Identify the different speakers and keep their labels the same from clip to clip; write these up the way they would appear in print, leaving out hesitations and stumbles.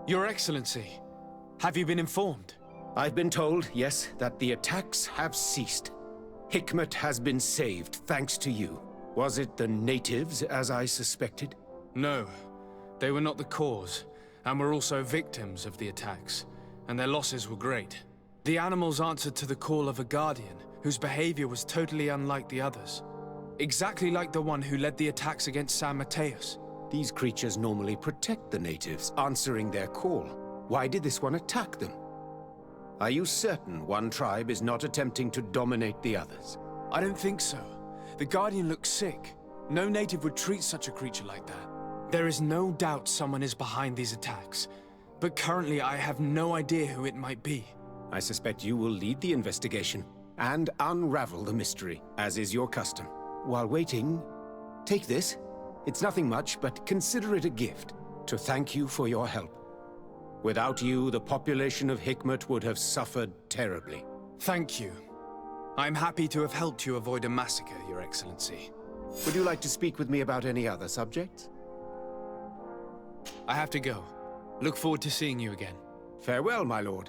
Speaker 1: Your Excellency, have you been informed?
Speaker 2: I've been told, yes, that the attacks have ceased. Hikmet has been saved, thanks to you. Was it the natives, as I suspected?
Speaker 1: No, they were not the cause, and were also victims of the attacks, and their losses were great. The animals answered to the call of a guardian, whose behavior was totally unlike the others. Exactly like the one who led the attacks against San Mateus.
Speaker 2: These creatures normally protect the natives, answering their call. Why did this one attack them? Are you certain one tribe is not attempting to dominate the others?
Speaker 1: I don't think so. The Guardian looks sick. No native would treat such a creature like that. There is no doubt someone is behind these attacks, but currently I have no idea who it might be.
Speaker 2: I suspect you will lead the investigation and unravel the mystery, as is your custom. While waiting, take this. It's nothing much, but consider it a gift to thank you for your help. Without you, the population of Hikmet would have suffered terribly.
Speaker 1: Thank you. I'm happy to have helped you avoid a massacre, Your Excellency.
Speaker 2: Would you like to speak with me about any other subjects?
Speaker 1: I have to go. Look forward to seeing you again.
Speaker 2: Farewell, my lord.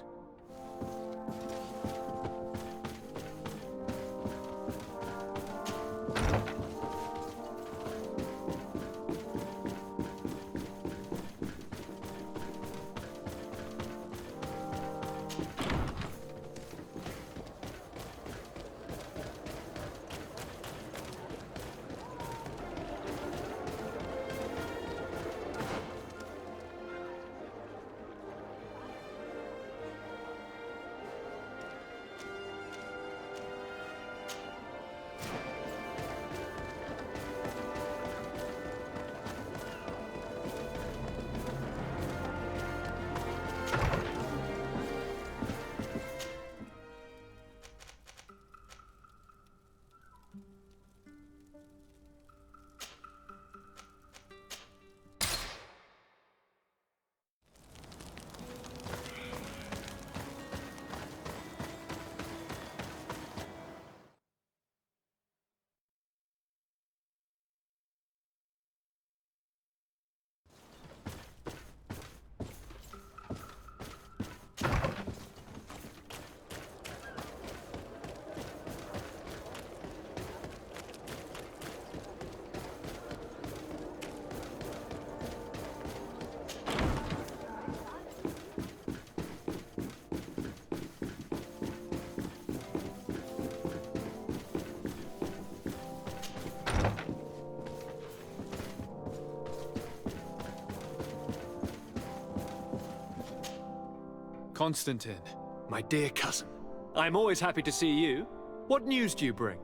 Speaker 1: Constantine, my dear cousin.
Speaker 3: I'm always happy to see you. What news do you bring?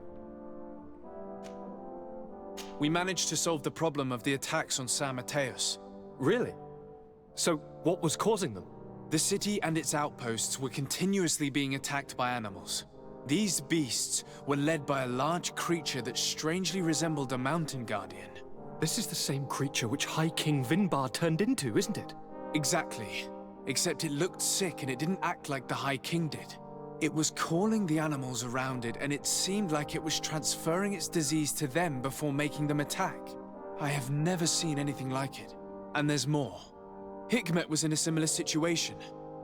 Speaker 1: We managed to solve the problem of the attacks on San Mateus.
Speaker 3: Really? So, what was causing them?
Speaker 1: The city and its outposts were continuously being attacked by animals. These beasts were led by a large creature that strangely resembled a mountain guardian.
Speaker 3: This is the same creature which High King Vinbar turned into, isn't it?
Speaker 1: Exactly. Except it looked sick and it didn't act like the High King did. It was calling the animals around it, and it seemed like it was transferring its disease to them before making them attack. I have never seen anything like it. And there's more. Hikmet was in a similar situation.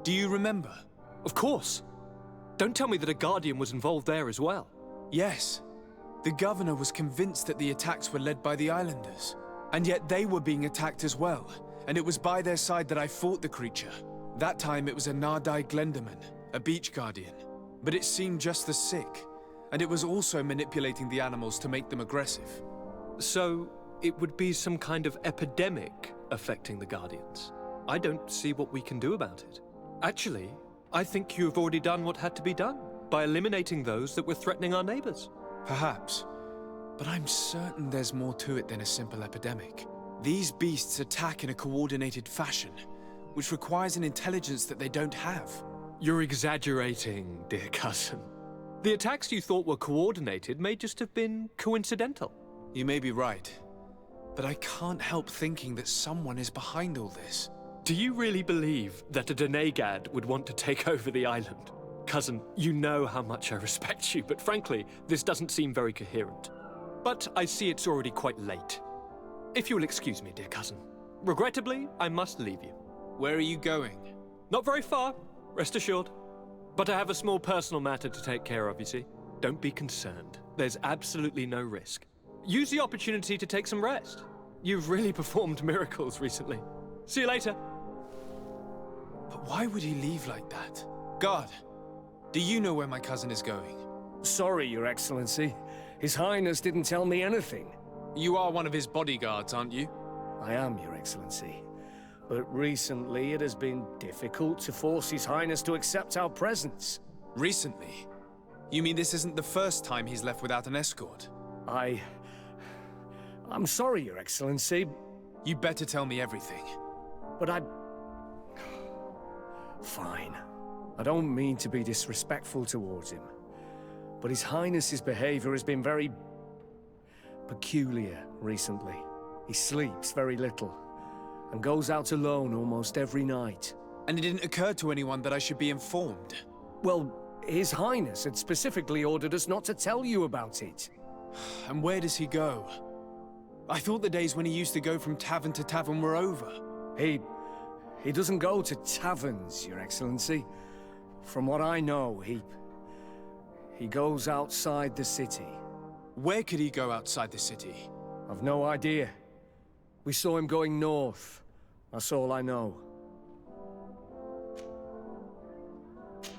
Speaker 1: Do you remember?
Speaker 3: Of course. Don't tell me that a Guardian was involved there as well.
Speaker 1: Yes. The governor was convinced that the attacks were led by the islanders. And yet they were being attacked as well. And it was by their side that I fought the creature. That time it was a Nardai Glenderman, a beach guardian. But it seemed just as sick. And it was also manipulating the animals to make them aggressive.
Speaker 3: So, it would be some kind of epidemic affecting the Guardians. I don't see what we can do about it. Actually, I think you've already done what had to be done, by eliminating those that were threatening our neighbors.
Speaker 1: Perhaps. But I'm certain there's more to it than a simple epidemic. These beasts attack in a coordinated fashion, which requires an intelligence that they don't have.
Speaker 3: You're exaggerating, dear cousin. The attacks you thought were coordinated may just have been coincidental.
Speaker 1: You may be right, but I can't help thinking that someone is behind all this.
Speaker 3: Do you really believe that a Denegad would want to take over the island? Cousin, you know how much I respect you, but frankly, this doesn't seem very coherent. But I see it's already quite late. If you'll excuse me, dear cousin. Regrettably, I must leave you.
Speaker 1: Where are you going?
Speaker 3: Not very far, rest assured. But I have a small personal matter to take care of, you see. Don't be concerned. There's absolutely no risk. Use the opportunity to take some rest. You've really performed miracles recently. See you later.
Speaker 1: But why would he leave like that? Guard, do you know where my cousin is going?
Speaker 4: Sorry, Your Excellency. His Highness didn't tell me anything.
Speaker 1: You are one of his bodyguards, aren't you?
Speaker 4: I am, Your Excellency. But recently it has been difficult to force His Highness to accept our presence.
Speaker 1: Recently? You mean this isn't the first time he's left without an escort?
Speaker 4: I'm sorry, Your Excellency,
Speaker 1: You better tell me everything.
Speaker 4: but Fine. I don't mean to be disrespectful towards him, but His Highness's behavior has been very peculiar recently. He sleeps very little, and goes out alone almost every night.
Speaker 1: And it didn't occur to anyone that I should be informed.
Speaker 4: Well, His Highness had specifically ordered us not to tell you about it.
Speaker 1: And where does he go? I thought the days when he used to go from tavern to tavern were over.
Speaker 4: He doesn't go to taverns, Your Excellency. From what I know, he goes outside the city.
Speaker 1: Where could he go outside the city?
Speaker 4: I've no idea. We saw him going north. That's all I know.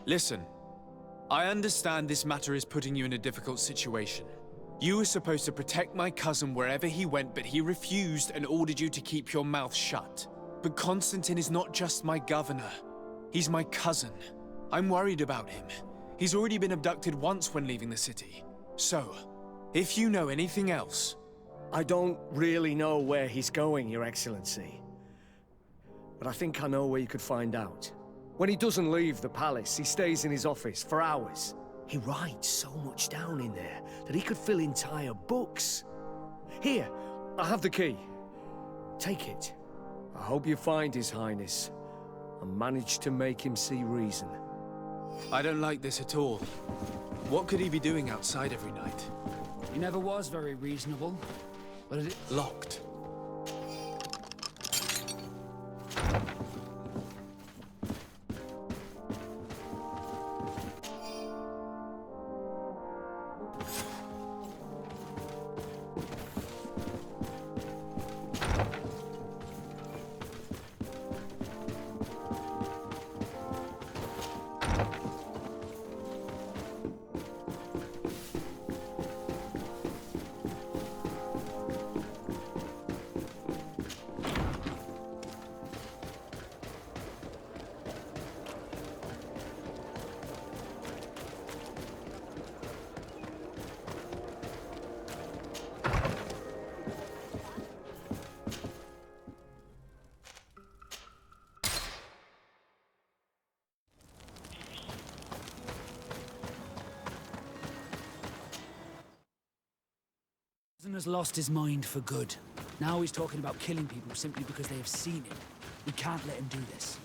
Speaker 1: Listen, I understand this matter is putting you in a difficult situation. You were supposed to protect my cousin wherever he went, but he refused and ordered you to keep your mouth shut. But Constantine is not just my governor. He's my cousin. I'm worried about him. He's already been abducted once when leaving the city. So, if you know anything else...
Speaker 4: I don't really know where he's going, Your Excellency. But I think I know where you could find out. When he doesn't leave the palace, he stays in his office for hours. He writes so much down in there that he could fill entire books. Here, I have the key. Take it. I hope you find His Highness and manage to make him see reason.
Speaker 1: I don't like this at all. What could he be doing outside every night?
Speaker 5: He never was very reasonable, but it...
Speaker 1: Locked.
Speaker 5: Has lost his mind for good. Now he's talking about killing people simply because they have seen him. We can't let him do this.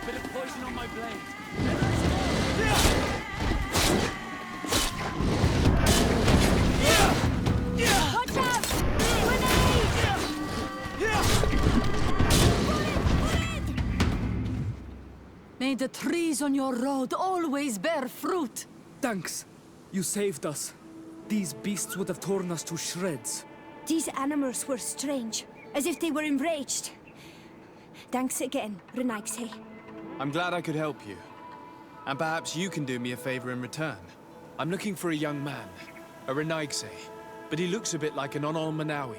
Speaker 5: Bit of poison on my blade.
Speaker 6: Watch out! Grenade!
Speaker 7: May the trees on your road always bear fruit.
Speaker 8: Thanks. You saved us. These beasts would have torn us to shreds.
Speaker 6: These animals were strange, as if they were enraged. Thanks again, Renaigse.
Speaker 1: I'm glad I could help you. And perhaps you can do me a favor in return. I'm looking for a young man, a Renaigse, but he looks a bit like an Onol Manawi.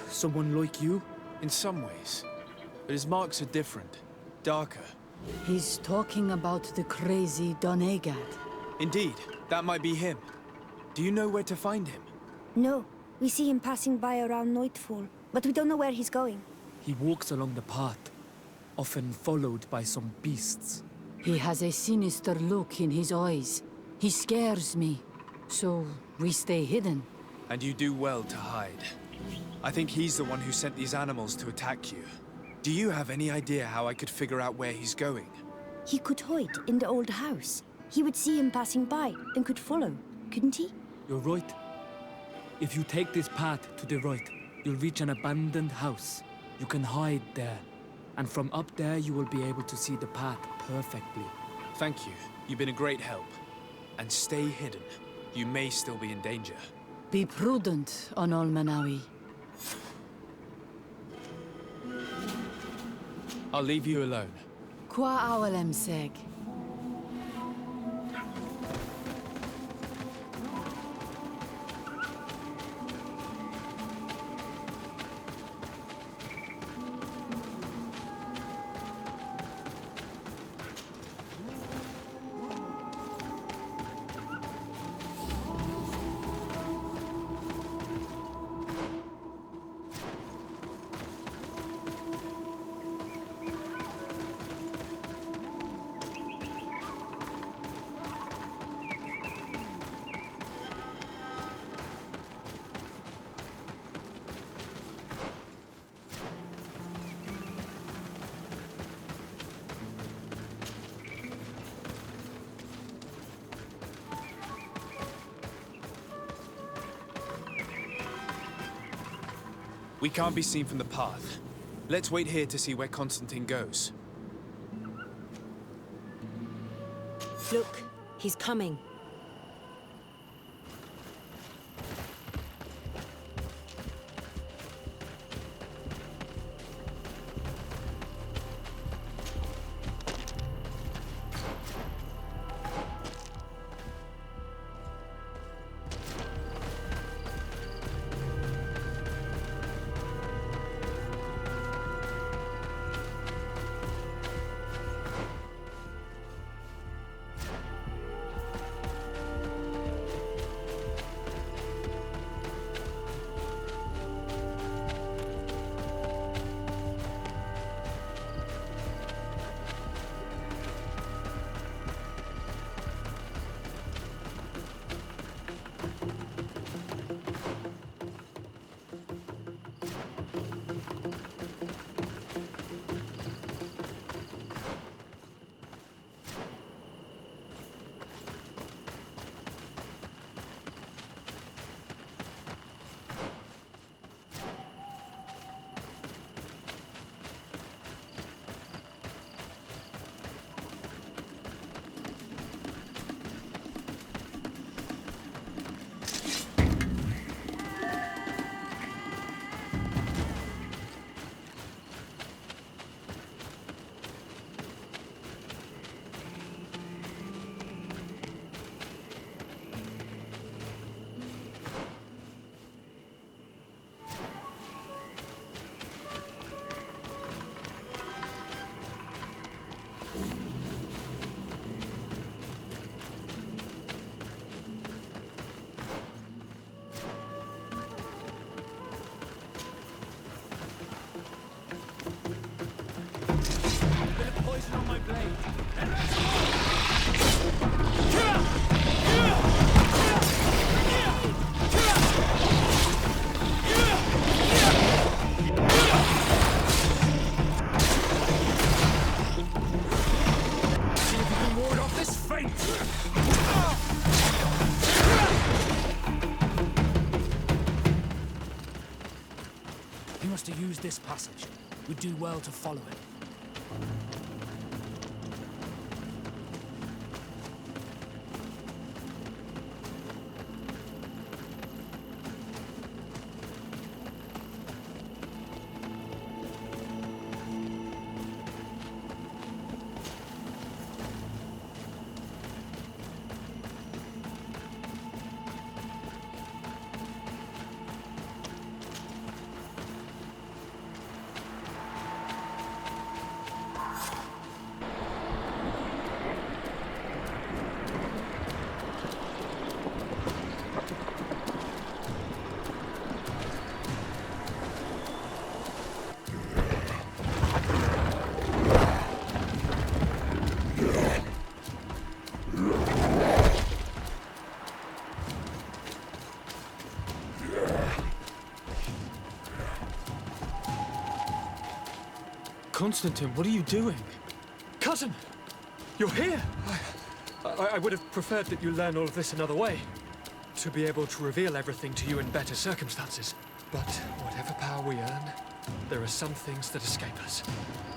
Speaker 8: Someone like you?
Speaker 1: In some ways. But his marks are different, darker.
Speaker 7: He's talking about the crazy Donegad.
Speaker 1: Indeed, that might be him. Do you know where to find him?
Speaker 6: No, we see him passing by around nightfall, but we don't know where he's going.
Speaker 8: He walks along the path, often followed by some beasts.
Speaker 7: He has a sinister look in his eyes. He scares me. So we stay hidden.
Speaker 1: And you do well to hide. I think he's the one who sent these animals to attack you. Do you have any idea how I could figure out where he's going?
Speaker 6: He could hide in the old house. He would see him passing by, then could follow, couldn't he?
Speaker 8: You're right. If you take this path to the right, you'll reach an abandoned house. You can hide there. And from up there, you will be able to see the path perfectly.
Speaker 1: Thank you. You've been a great help. And stay hidden. You may still be in danger.
Speaker 7: Be prudent on Ol Manawi.
Speaker 1: I'll leave you alone.
Speaker 7: Qua awalem seg.
Speaker 1: We can't be seen from the path. Let's wait here to see where Constantine goes.
Speaker 9: Look, he's coming.
Speaker 5: He must have used this passage. We'd do well to follow him.
Speaker 1: Constantine, what are you doing?
Speaker 3: Cousin! You're here! I would have preferred that you learn all of this another way. To be able to reveal everything to you in better circumstances. But whatever power we earn, there are some things that escape us.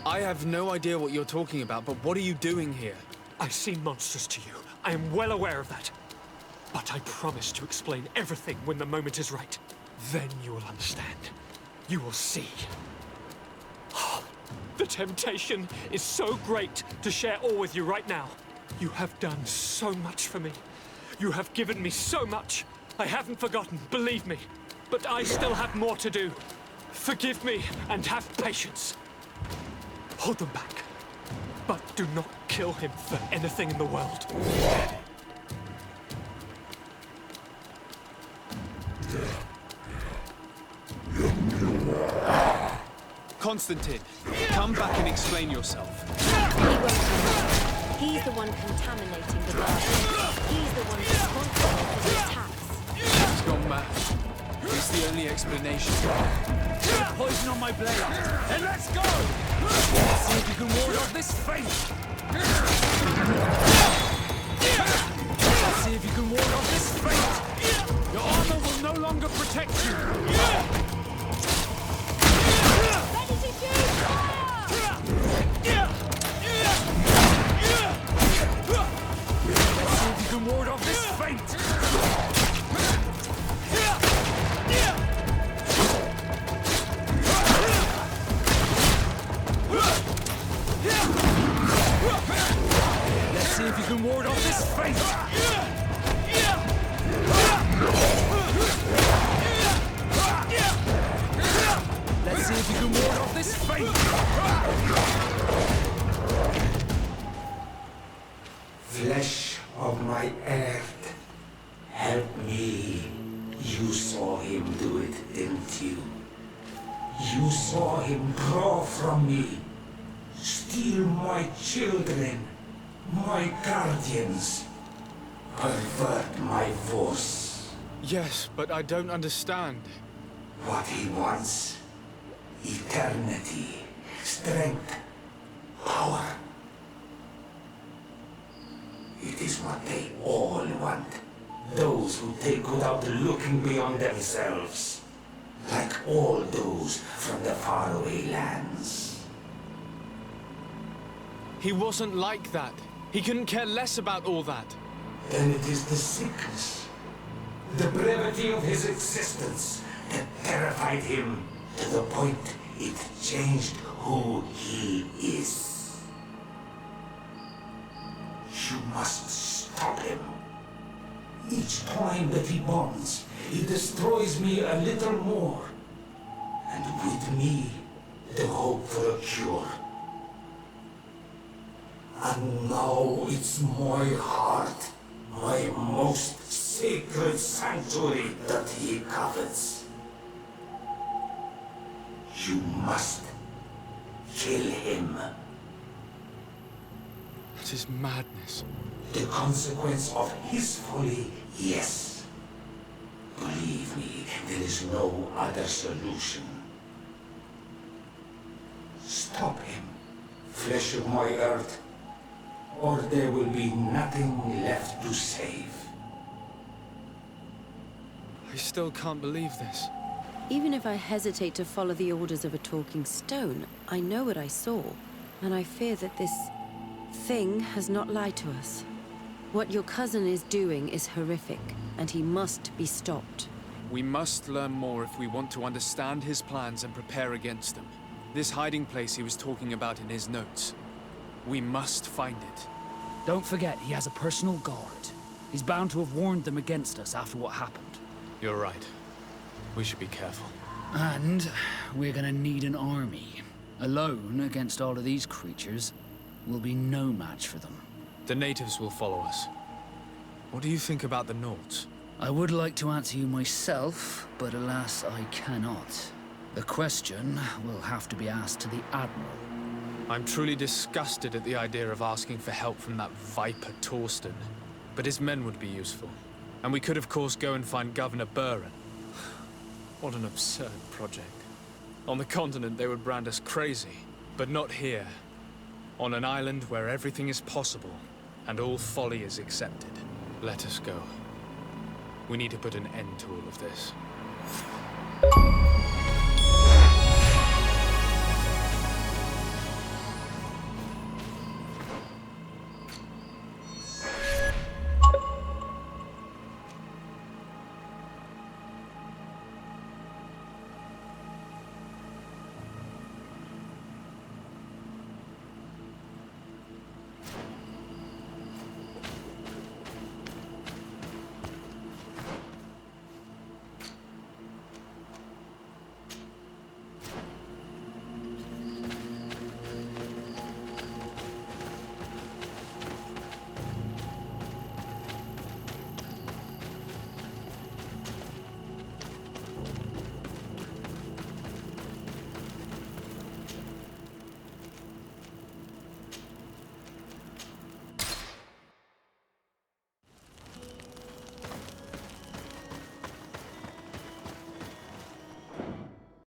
Speaker 1: I have no idea what you're talking about, but what are you doing here?
Speaker 3: I seem monstrous to you. I am well aware of that. But I promise to explain everything when the moment is right. Then you will understand. You will see. The temptation is so great to share all with you right now. You have done so much for me. You have given me so much. I haven't forgotten, believe me. But I still have more to do. Forgive me and have patience. Hold them back. But do not kill him for anything in the world.
Speaker 1: Constantine, come back and explain yourself.
Speaker 9: He won't come back. He's the one contaminating the garden. He's the one responsible for the attacks.
Speaker 1: He's gone mad. It's the only explanation.
Speaker 5: Put poison on my blade. Then let's go! See if you can ward off this fate. Let's see if you can ward off this fate. Your armor will no longer protect you.
Speaker 6: Ready to shoot! Fire!
Speaker 5: Let's see if you can ward off this fate. Let's see if you can ward off this fate! Let's see if you can ward off this fate!
Speaker 10: Flesh of my earth, help me. You saw him do it, didn't you? You saw him draw from me, steal my children, my guardians, pervert my force.
Speaker 1: Yes, but I don't understand.
Speaker 10: What he wants, eternity, strength, power. It is what they all want. Those who take without looking beyond themselves. Like all those from the faraway lands.
Speaker 1: He wasn't like that. He couldn't care less about all that.
Speaker 10: Then it is the sickness, the brevity of his existence that terrified him to the point it changed who he is. You must stop him. Each time that he bonds, he destroys me a little more. And with me, the hope for a cure. And now it's my heart, my most sacred sanctuary that he covets. You must kill him.
Speaker 1: It is madness.
Speaker 10: The consequence of his folly, yes. Believe me, there is no other solution. Stop him, flesh of my earth, or there will be nothing left to save.
Speaker 1: I still can't believe this.
Speaker 9: Even if I hesitate to follow the orders of a talking stone, I know what I saw, and I fear that this thing has not lied to us. What your cousin is doing is horrific, and he must be stopped.
Speaker 1: We must learn more if we want to understand his plans and prepare against them. This hiding place he was talking about in his notes. We must find it.
Speaker 5: Don't forget, he has a personal guard. He's bound to have warned them against us after what happened.
Speaker 1: You're right. We should be careful.
Speaker 5: And we're gonna need an army. Alone against all of these creatures, we'll be no match for them.
Speaker 1: The natives will follow us. What do you think about the Nords?
Speaker 5: I would like to answer you myself, but alas, I cannot. The question will have to be asked to the Admiral.
Speaker 1: I'm truly disgusted at the idea of asking for help from that viper Torsten. But his men would be useful. And we could of course go and find Governor Buren. What an absurd project. On the continent they would brand us crazy. But not here. On an island where everything is possible, and all folly is accepted. Let us go. We need to put an end to all of this.